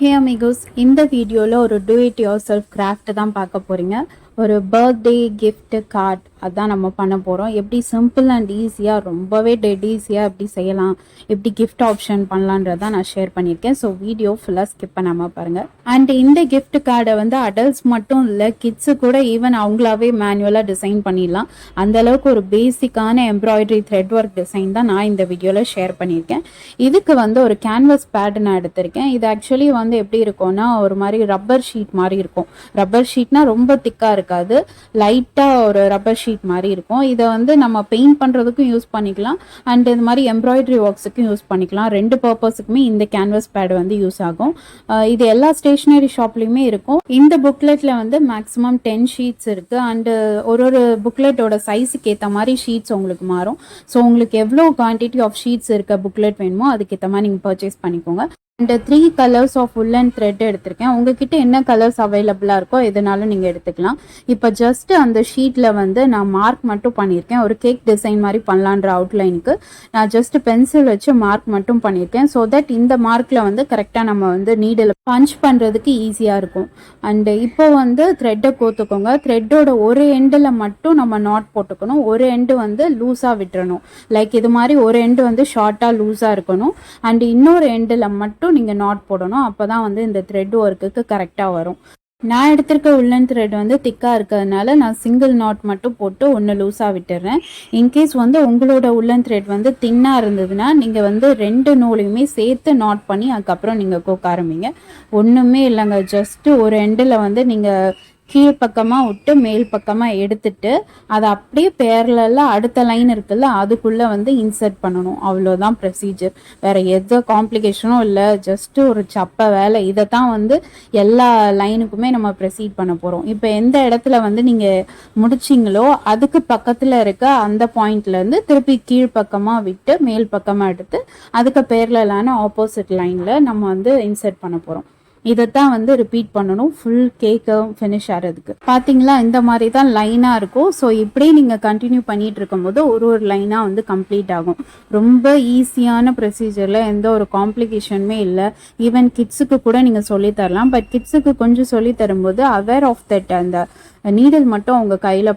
ஹே amigos, இந்த வீடியோவில் ஒரு do it your self craft தான் பார்க்க போகிறீங்க. ஒரு பர்த்டே gift கார்ட் அதான் நம்ம பண்ண போகிறோம். எப்படி சிம்பிள் அண்ட் ஈஸியாக, ரொம்பவே டெட் ஈஸியாக எப்படி செய்யலாம், எப்படி gift ஆப்ஷன் பண்ணலான்றதான் நான் ஷேர் பண்ணியிருக்கேன். ஸோ வீடியோ ஃபுல்லாக ஸ்கிப் பண்ணாமல் பாருங்கள். அண்ட் இந்த gift கார்டை வந்து அடல்ட்ஸ் மட்டும் இல்லை, கிட்ஸு கூட ஈவன் அவங்களாவே மேனுவலாக டிசைன் பண்ணிடலாம். அந்தளவுக்கு ஒரு பேசிக்கான எம்ப்ராய்டரி த்ரெட் ஒர்க் டிசைன் தான் நான் இந்த வீடியோவில் ஷேர் பண்ணியிருக்கேன். இதுக்கு வந்து ஒரு கேன்வஸ் பேட் நான் எடுத்திருக்கேன். இது ஆக்சுவலி வந்து எப்படி இருக்கும்னா, ஒரு மாதிரி ரப்பர் ஷீட் மாதிரி இருக்கும். ரப்பர் ஷீட்னா ரொம்ப திக்காக இருக்காது, லைட்டாக ஒரு ரப்பர் ஷீட் மாதிரி இருக்கும். இதை வந்து நம்ம பெயிண்ட் பண்ணுறதுக்கும் யூஸ் பண்ணிக்கலாம், அண்ட் இந்த மாதிரி எம்ப்ராய்டரி ஒர்க்ஸுக்கும் யூஸ் பண்ணிக்கலாம். ரெண்டு பர்பஸுக்குமே இந்த கேன்வஸ் பேட் வந்து யூஸ் ஆகும். இது எல்லா ஸ்டேஷ்னரி ஷாப்லேயுமே இருக்கும். இந்த புக்லெட்டில் வந்து மேக்ஸிமம் 10 ஷீட்ஸ் இருக்குது. அண்டு ஒரு புக்லெட்டோட சைஸுக்கு ஏற்ற மாதிரி ஷீட்ஸ் உங்களுக்கு மாறும். ஸோ உங்களுக்கு எவ்வளோ குவான்டிட்டி ஆஃப் ஷீட்ஸ் இருக்க புக்லெட் வேணுமோ அதுக்கேற்ற மாதிரி நீங்கள் பர்ச்சேஸ் பண்ணிக்கோங்க. And 3 colours of woollen thread எடுத்திருக்கேன். உங்ககிட்ட என்ன கலர்ஸ் அவைலபிளாக இருக்கோ எதுனாலும் நீங்கள் எடுத்துக்கலாம். இப்போ ஜஸ்ட் அந்த ஷீட்டில் வந்து நான் மார்க் மட்டும் பண்ணியிருக்கேன். ஒரு கேக் டிசைன் மாதிரி பண்ணலான்ற அவுட்லைனுக்கு நான் ஜஸ்ட் பென்சில் வச்சு மார்க் மட்டும் பண்ணியிருக்கேன். ஸோ தட் இந்த மார்க்கில் வந்து கரெக்டாக நம்ம வந்து நீடில் பஞ்ச் பண்ணுறதுக்கு ஈஸியாக இருக்கும். அண்டு இப்போ வந்து த்ரெட்டை கோத்துக்கோங்க. த்ரெட்டோட ஒரு எண்டில் மட்டும் நம்ம நாட் போட்டுக்கணும், ஒரு எண்டு வந்து லூஸாக விட்டுறணும். லைக் இது மாதிரி ஒரு எண்டு வந்து ஷார்ட்டாக லூஸாக இருக்கணும், அண்டு இன்னொரு எண்டில் மட்டும் நீங்கள் நாட் போடணும். அப்போ தான் வந்து இந்த த்ரெட் ஒர்க்குக்கு கரெக்டாக வரும். நான் எடுத்திருக்க உள்ளன் த்ரெட் வந்து திக்காக இருக்கிறதுனால நான் சிங்கிள் நாட் மட்டும் போட்டு ஒன்று லூஸாக விட்டுறேன். இன்கேஸ் வந்து உங்களோட உள்ளன் த்ரெட் வந்து தின்னாக இருந்ததுன்னா நீங்கள் வந்து 2 நூலையுமே சேர்த்து நாட் பண்ணி அதுக்கப்புறம் நீங்கள் கோக்க ஆரம்பிங்க. ஒன்றுமே இல்லைங்க, ஜஸ்ட்டு ஒரு எண்டில் வந்து நீங்கள் கீழ் பக்கமாக விட்டு மேல் பக்கமாக எடுத்துட்டு அதை அப்படியே பேரலெல்லாம் அடுத்த லைன் இருக்குல்ல அதுக்குள்ளே வந்து இன்சர்ட் பண்ணணும். அவ்வளோதான் ப்ரொசீஜர். வேறு எந்த காம்ப்ளிகேஷனும் இல்லை, ஜஸ்ட்டு ஒரு சப்ப வேலை. இதை தான் வந்து எல்லா லைனுக்குமே நம்ம ப்ரொசீட் பண்ண போகிறோம். இப்போ எந்த இடத்துல வந்து நீங்கள் முடிச்சிங்களோ அதுக்கு பக்கத்தில் இருக்க அந்த பாயிண்ட்லேருந்து திருப்பி கீழ் பக்கமாக விட்டு மேல் பக்கமாக எடுத்து அதுக்கு பேரலான ஆப்போசிட் லைனில் நம்ம வந்து இன்சர்ட் பண்ண போகிறோம். இதைத்தான் வந்து ரிப்பீட் பண்ணணும் ஃபுல் கேக்கும் ஃபினிஷ் ஆகிறதுக்கு. பார்த்தீங்களா, இந்த மாதிரி தான் லைனாக இருக்கும். ஸோ இப்படியே நீங்கள் கண்டினியூ பண்ணிகிட்டு இருக்கும்போது ஒரு லைனாக வந்து கம்ப்ளீட் ஆகும். ரொம்ப ஈஸியான ப்ரொசீஜரில் எந்த ஒரு காம்ப்ளிகேஷனுமே இல்லை. ஈவன் கிட்ஸுக்கு கூட நீங்கள் சொல்லித்தரலாம். பட் கிட்ஸுக்கு கொஞ்சம் சொல்லி தரும்போது அவேர் ஆஃப் தட் அந்த நீடல் மட்டும் அவங்க கையில்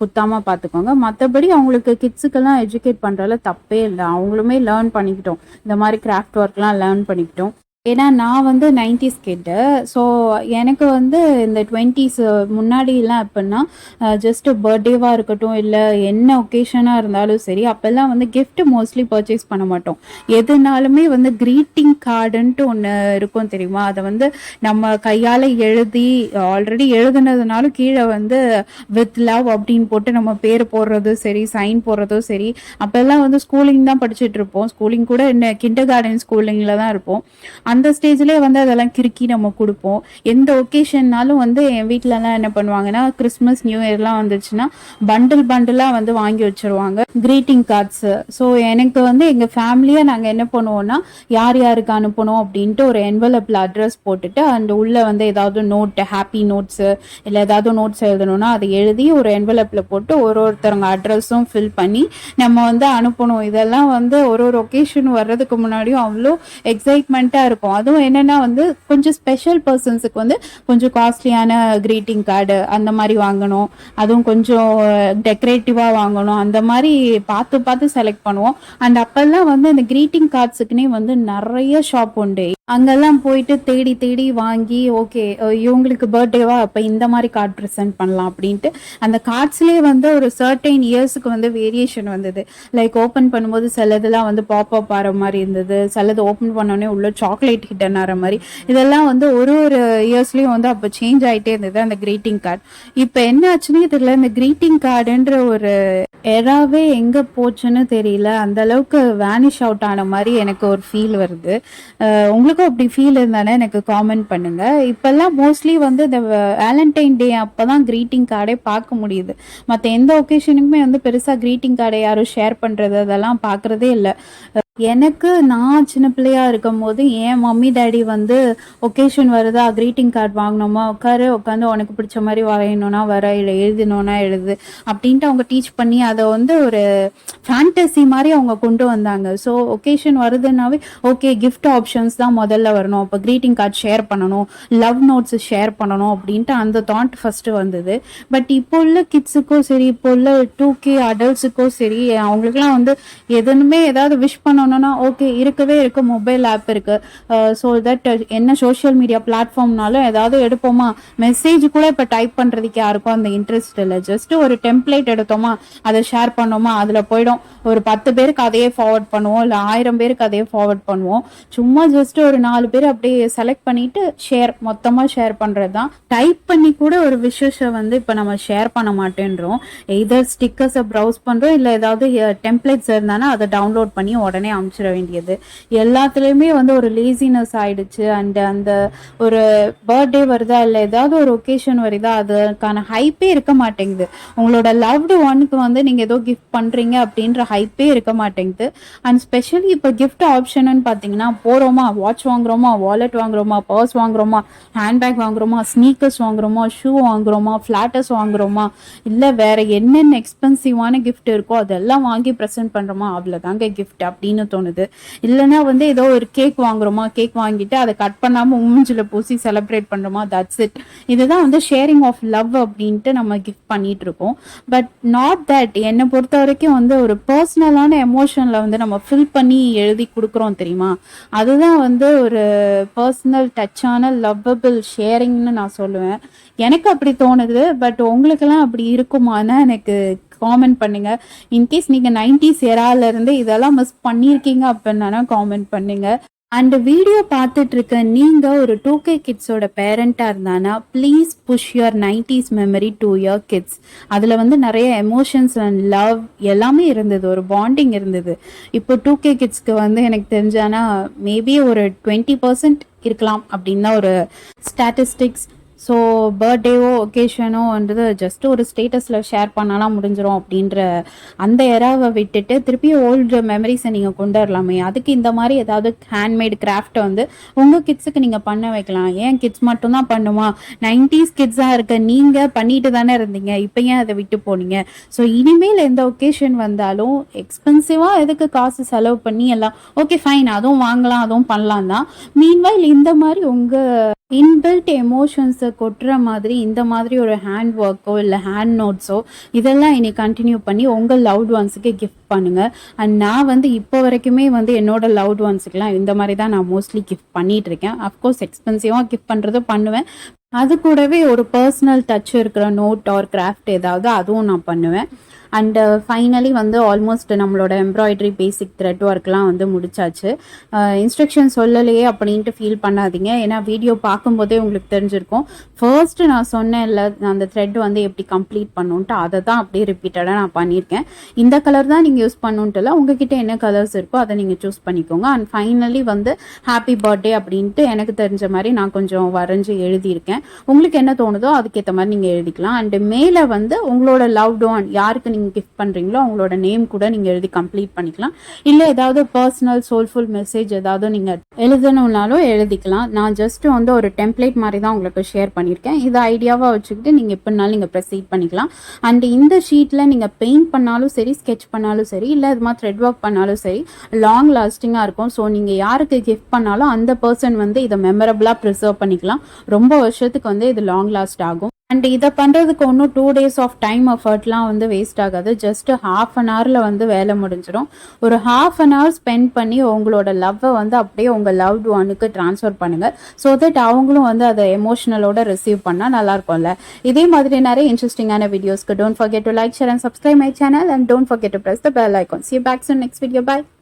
குத்தாமல் பார்த்துக்கோங்க. மற்றபடி அவங்களுக்கு கிட்ஸுக்கெல்லாம் எஜுகேட் பண்ணுறதுல தப்பே இல்லை. அவங்களுமே லேர்ன் பண்ணிக்கிட்டோம், இந்த மாதிரி கிராஃப்ட் ஒர்க்லாம் லேர்ன் பண்ணிக்கிட்டோம். ஏன்னா நான் வந்து 90s கிட்டு. ஸோ எனக்கு வந்து இந்த 20s முன்னாடிலாம் எப்படின்னா ஜஸ்ட்டு பர்த்டேவாக இருக்கட்டும் இல்லை என்ன ஒகேஷனாக இருந்தாலும் சரி, அப்போல்லாம் வந்து கிஃப்ட் மோஸ்ட்லி பர்ச்சேஸ் பண்ண மாட்டோம். எதுனாலுமே வந்து க்ரீட்டிங் கார்டுன்ட்டு ஒன்று இருக்கும் தெரியுமா, அதை வந்து நம்ம கையால் எழுதி ஆல்ரெடி எழுதுனதுனாலும் கீழே வந்து வித் லவ் அப்படின்னு போட்டு நம்ம பேர் போடுறது சரி, சைன் போடுறதும் சரி. அப்போல்லாம் வந்து ஸ்கூலிங் தான் படிச்சுட்டு இருப்போம். ஸ்கூலிங் கூட என்ன கிண்டர் கார்டன் ஸ்கூலிங்கில் தான் இருப்போம். அந்த ஸ்டேஜ்லேயே வந்து அதெல்லாம் கிறுக்கி நம்ம கொடுப்போம். எந்த ஒகேஷன்னாலும் வந்து என் வீட்டிலலாம் என்ன பண்ணுவாங்கன்னா, கிறிஸ்மஸ் நியூ இயர்லாம் வந்துச்சுன்னா பண்டிலாக வந்து வாங்கி வச்சுருவாங்க க்ரீட்டிங் கார்ட்ஸு. ஸோ எனக்கு வந்து எங்கள் ஃபேமிலியாக நாங்கள் என்ன பண்ணுவோம்னா, யார் யாருக்கு அனுப்பணும் அப்படின்ட்டு ஒரு என்வலப்பில் அட்ரஸ் போட்டுட்டு அந்த உள்ளே வந்து ஏதாவது நோட்டு, ஹாப்பி நோட்ஸு இல்லை ஏதாவது நோட்ஸ் எழுதணும்னா அதை எழுதி ஒரு என்வலப்பில் போட்டு ஒருத்தவங்க அட்ரஸும் ஃபில் பண்ணி நம்ம வந்து அனுப்பணும். இதெல்லாம் வந்து ஒரு ஒகேஷன் வர்றதுக்கு முன்னாடியும் அவ்வளோ எக்ஸைட்மெண்ட்டாக இருக்கும். அதுவும் என்னன்னா வந்து கொஞ்சம் ஸ்பெஷல் பர்சன்ஸுக்கு வந்து கொஞ்சம் காஸ்ட்லியான க்ரீட்டிங் கார்டு அந்த மாதிரி வாங்கணும், அதுவும் கொஞ்சம் டெக்கரேட்டிவாக வாங்கணும். அந்த மாதிரி பார்த்து செலக்ட் பண்ணுவோம். அண்ட் அப்பெல்லாம் வந்து இந்த க்ரீட்டிங் கார்ட்ஸுக்குன்னே வந்து நிறைய ஷாப் உண்டு. அங்கெல்லாம் போயிட்டு தேடி வாங்கி ஓகே இவங்களுக்கு பர்த்டேவா அப்போ இந்த மாதிரி கார்டு ப்ரெசென்ட் பண்ணலாம் அப்படின்ட்டு அந்த கார்ட்ஸ்லேயே வந்து ஒரு சர்டைன் இயர்ஸுக்கு வந்து வேரியேஷன் வந்தது. லைக் ஓப்பன் பண்ணும்போது சிலதெல்லாம் வந்து பாப்அப் ஆகிற மாதிரி இருந்தது, சிலது ஓப்பன் பண்ணோடனே உள்ள சாக்லேட் ஹிட்டன் ஆகிற மாதிரி. இதெல்லாம் வந்து ஒரு இயர்ஸ்லேயும் வந்து அப்போ சேஞ்ச் ஆகிட்டே இருந்தது அந்த க்ரீட்டிங் கார்டு. இப்போ என்ன ஆச்சுன்னே தெரியல, இந்த க்ரீட்டிங் கார்டுன்ற ஒரு எராவே எங்கே போச்சுன்னு தெரியல. அந்த அளவுக்கு வேனிஷ் அவுட் ஆன மாதிரி எனக்கு ஒரு ஃபீல் வருது. உங்களுக்கும் அப்படி ஃபீல் இருந்தானே எனக்கு காமெண்ட் பண்ணுங்க. இப்பெல்லாம் மோஸ்ட்லி வந்து இந்த வேலண்டைன் டே அப்போதான் க்ரீட்டிங் கார்டே பார்க்க முடியுது. மற்ற எந்த ஒகேஷனுக்குமே வந்து பெருசாக க்ரீட்டிங் கார்டை யாரும் ஷேர் பண்ணுறது அதெல்லாம் பார்க்குறதே இல்லை. எனக்கு நான் சின்ன பிள்ளையா இருக்கும்போது என் மம்மி டாடி வந்து ஒகேஷன் வருதா கிரீட்டிங் கார்டு வாங்கினோமா உட்காந்து உனக்கு பிடிச்ச மாதிரி வரையணும்னா வர, இல்லை எழுதணும்னா எழுது அப்படின்ட்டு அவங்க டீச் பண்ணி அதை வந்து ஒரு ஃபேண்டசி மாதிரி அவங்க கொண்டு வந்தாங்க. ஸோ ஒகேஷன் வருதுன்னாவே ஓகே கிஃப்ட் ஆப்ஷன்ஸ் தான் முதல்ல வரணும், அப்போ கிரீட்டிங் கார்டு ஷேர் பண்ணணும், லவ் நோட்ஸ் ஷேர் பண்ணணும் அப்படின்ட்டு அந்த தாட் ஃபர்ஸ்ட் வந்தது. பட் இப்போ உள்ள கிட்ஸுக்கும் சரி, இப்போ உள்ள 2K அடல்ட்ஸுக்கும் சரி, அவங்களுக்குலாம் வந்து எதுவுமே ஏதாவது விஷ் பண்ணணும்னா ஓகே இருக்கவே இருக்கு, மொபைல் ஆப் இருக்கு. ஸோ தட் என்ன சோஷியல் மீடியா பிளாட்ஃபார்ம்னாலும் ஏதாவது எடுப்போமா, மெசேஜ் கூட இப்போ டைப் பண்ணுறதுக்கு யாருக்கும் அந்த இன்ட்ரெஸ்ட் இல்லை. ஜஸ்ட் ஒரு டெம்ப்ளேட் எடுத்தோமா, அதை ஷேர் பண்ணோமா, அதில் போயிடும். ஒரு 10 பேருக்கு அதையே ஃபார்வர்ட் பண்ணுவோம், இல்லை 1000 பேருக்கு அதையே ஃபார்வர்ட் பண்ணுவோம். சும்மா ஜஸ்ட் ஒரு 4 பேர் அப்படியே செலக்ட் பண்ணிட்டு மொத்தமாக ஷேர் பண்ணுறது தான். டைப் பண்ணி கூட ஒரு விஷயத்தை வந்து இப்போ நம்ம ஷேர் பண்ண மாட்டேன்றோம். எதர் ஸ்டிக்கர்ஸை ப்ரௌஸ் பண்ணுறோம், இல்லை ஏதாவது டெம்ப்ளேட்ஸ் இருந்தானா அதை டவுன்லோட் பண்ணி உடனே அனுப்பிச்சிட வேண்டியது. எல்லாத்துலேயுமே வந்து ஒரு லேசினஸ் ஆயிடுச்சு. அண்ட் அந்த ஒரு பர்த்டே வருதா, இல்லை ஏதாவது ஒரு ஒகேஷன் வருதா, அதுக்கான ஹைப்பே இருக்க மாட்டேங்குது. உங்களோட லவ்டு ஒனுக்கு வந்து நீங்கள் ஏதோ கிஃப்ட் பண்ணுறீங்க அப்படின்ற ஹைப்பே இருக்க மாட்டேங்குது. அண்ட் ஸ்பெஷலி இப்போ கிஃப்ட் ஆப்ஷன்னு பார்த்தீங்கன்னா, போகிறோமா வாட்ச் வாங்குறோமா, வாலெட் வாங்குறோமா, பர்ஸ் வாங்குறோமா, ஹேண்ட்பேக் வாங்குறோமா, ஸ்னீக்கர்ஸ் வாங்குறோமா, ஷூ வாங்குறோமா, ஃப்ளாட்டர்ஸ் வாங்குறோமா, இல்லை வேற என்னென்ன எக்ஸ்பென்சிவான கிஃப்ட் இருக்கோ அதெல்லாம் வாங்கி ப்ரெசென்ட் பண்ணுறோமா, அவ்வளோதாங்க கிஃப்ட் அப்படின்னு தோணுது. இல்லைன்னா வந்து ஏதோ ஒரு கேக் வாங்குறோமா, கேக் வாங்கிட்டு அதை கட் பண்ணாமல் மூஞ்சில் பூசி செலிப்ரேட் பண்ணுறோமா, தட்ஸ் இட். இதுதான் வந்து ஷேரிங் ஆஃப் லவ் அப்படின்ட்டு நம்ம கிஃப்ட் பண்ணிட்டு இருக்கோம். But not that. என்னை பொறுத்த வரைக்கும் வந்து ஒரு பர்சனலான எமோஷனில் வந்து நம்ம ஃபில் பண்ணி எழுதி கொடுக்குறோம் தெரியுமா, அதுதான் வந்து ஒரு பர்சனல் டச்சான லவ்வபிள் ஷேரிங்னு நான் சொல்லுவேன். எனக்கு அப்படி தோணுது. பட் உங்களுக்கெல்லாம் அப்படி இருக்குமான்னு எனக்கு காமெண்ட் பண்ணுங்க. இன்கேஸ் நீங்க 90s எரால இருந்து இதெல்லாம் மிஸ் பண்ணியிருக்கீங்க அப்படின்னா காமெண்ட் பண்ணுங்க. அண்ட் வீடியோ பார்த்துட்டு இருக்க நீங்க ஒரு 2K கிட்ஸோட பேரண்டா இருந்தானா please push your 90s memory to your kids. அதுல வந்து நிறைய எமோஷன்ஸ் அண்ட் லவ் எல்லாமே இருந்தது, ஒரு பாண்டிங் இருந்தது. இப்போ 2K கிட்ஸ்க்கு வந்து எனக்கு தெரிஞ்சானா மேபி ஒரு 20% இருக்கலாம் அப்படின்னு தான் ஒரு ஸ்டாட்டிஸ்டிக்ஸ். ஸோ பர்த்டேவோ ஒகேஷனோ வந்து ஜஸ்ட் ஒரு ஸ்டேட்டஸில் ஷேர் பண்ணலாம் முடிஞ்சிடும் அப்படின்ற அந்த எராவை விட்டுட்டு திருப்பி ஓல்டு மெமரிஸை நீங்கள் கொண்டு வரலாமே. அதுக்கு இந்த மாதிரி ஏதாவது ஹேண்ட்மேட் கிராஃப்டை வந்து உங்கள் கிட்ஸுக்கு நீங்கள் பண்ண வைக்கலாம். ஏன் கிட்ஸ் மட்டும்தான் பண்ணுமா, 90s கிட்ஸாக இருக்க நீங்கள் பண்ணிட்டு தானே இருந்தீங்க, இப்போ ஏன் அதை விட்டு போனீங்க? ஸோ இனிமேல் எந்த ஒகேஷன் வந்தாலும் எக்ஸ்பென்சிவாக எதுக்கு காசு செலவு பண்ணி எல்லாம் ஓகே ஃபைன், அதுவும் வாங்கலாம், அதுவும் பண்ணலாம் தான். மீன்வைல் இந்த மாதிரி உங்கள் இன்பில்ட் எமோஷன்ஸை கொட்டுற மாதிரி இந்த மாதிரி ஒரு ஹேண்ட் ஒர்க்கோ இல்லை ஹேண்ட் நோட்ஸோ இதெல்லாம் இனி கண்டினியூ பண்ணி உங்கள் லவ்ட் ஒன்ஸுக்கு கிஃப்ட் பண்ணுங்கள். அண்ட் நான் வந்து இப்போ வரைக்குமே வந்து என்னோட லவ்ட் ஒன்ஸுக்கெலாம் இந்த மாதிரி தான் நான் மோஸ்ட்லி கிஃப்ட் பண்ணிகிட்டு இருக்கேன். அஃப்கோர்ஸ் எக்ஸ்பென்சிவாக கிஃப்ட் பண்ணுறது பண்ணுவேன், அது கூடவே ஒரு பர்சனல் டச் இருக்கிற நோட் ஆர் கிராஃப்ட் ஏதாவது அதுவும் நான் பண்ணுவேன். அண்டு ஃபைனலி வந்து ஆல்மோஸ்ட் நம்மளோட எம்ப்ராய்டரி பேசிக் த்ரெட் ஒர்க்லாம் வந்து முடிச்சாச்சு. இன்ஸ்ட்ரக்ஷன் சொல்லலையே அப்படின்ட்டு ஃபீல் பண்ணாதீங்க, ஏன்னா வீடியோ பார்க்கும்போதே உங்களுக்கு தெரிஞ்சிருக்கும். ஃபர்ஸ்ட்டு நான் சொன்னேன்ல அந்த த்ரெட் வந்து எப்படி கம்ப்ளீட் பண்ணுன்ட்டு, அதை தான் அப்படியே ரிப்பீட்டடாக நான் பண்ணியிருக்கேன். இந்த கலர் தான் நீங்கள் யூஸ் பண்ணுன்ட்டுல, உங்ககிட்ட என்ன கலர்ஸ் இருக்கோ அதை நீங்கள் சூஸ் பண்ணிக்கோங்க. அண்ட் ஃபைனலி வந்து ஹாப்பி பர்த்டே அப்படின்ட்டு எனக்கு தெரிஞ்ச மாதிரி நான் கொஞ்சம் வரைஞ்சி எழுதியிருக்கேன். உங்களுக்கு என்ன தோணுதோ அதுக்கேற்ற மாதிரி நீங்கள் எழுதிக்கலாம். அண்டு மேலே வந்து உங்களோட லவ்ட் ஒன் யாருக்கு நீங்கள் கிஃப்ட் பண்ணுறீங்களோ அவங்களோட நேம் கூட நீங்கள் எழுதி கம்ப்ளீட் பண்ணிக்கலாம். இல்லை ஏதாவது பர்சனல் சோல்ஃபுல் மெசேஜ் ஏதாவது நீங்கள் எழுதணும்னாலும் எழுதிக்கலாம். நான் ஜஸ்ட் வந்து ஒரு டெம்ப்ளேட் மாதிரி தான் உங்களுக்கு ஷேர் பண்ணியிருக்கேன். இதை ஐடியாவாக வச்சுக்கிட்டு நீங்கள் எப்படினாலும் நீங்கள் ப்ரொசீட் பண்ணிக்கலாம். அண்ட் இந்த ஷீட்டில் நீங்கள் பெயிண்ட் பண்ணாலும் சரி, ஸ்கெட்ச் பண்ணாலும் சரி, இல்லை இது மாதிரி த்ரெட் ஒர்க் பண்ணாலும் சரி, லாங் லாஸ்டிங்காக இருக்கும். ஸோ நீங்கள் யாருக்கு கிஃப்ட் பண்ணாலும் அந்த பர்சன் வந்து இதை மெமரபிளாக ப்ரிசர்வ் பண்ணிக்கலாம். ரொம்ப வருஷத்துக்கு வந்து இது லாங் லாஸ்ட் ஆகும். அண்ட் இதை பண்ணுறதுக்கு ஒன்றும் 2 days ஆஃப் டைம் எஃபர்ட்லாம் வந்து வேஸ்ட் ஆகாது. ஜஸ்ட் ½ an hour வந்து வேலை முடிஞ்சிடும். ஒரு ½ an hour ஸ்பெண்ட் பண்ணி உங்களோட லவ்வை வந்து அப்படியே உங்கள் லவ்ட் ஒனுக்கு ட்ரான்ஸ்ஃபர் பண்ணுங்கள். ஸோ தட் அவங்களும் வந்து அதை எமோஷனலோட ரிசீவ் பண்ணால் நல்லாயிருக்கும்ல. இதே மாதிரி நிறைய இன்ட்ரெஸ்டிங்கான வீடியோஸ்க்கு don't forget to like, share and subscribe my channel, and don't forget to press the bell icon. See you back soon next video. Bye.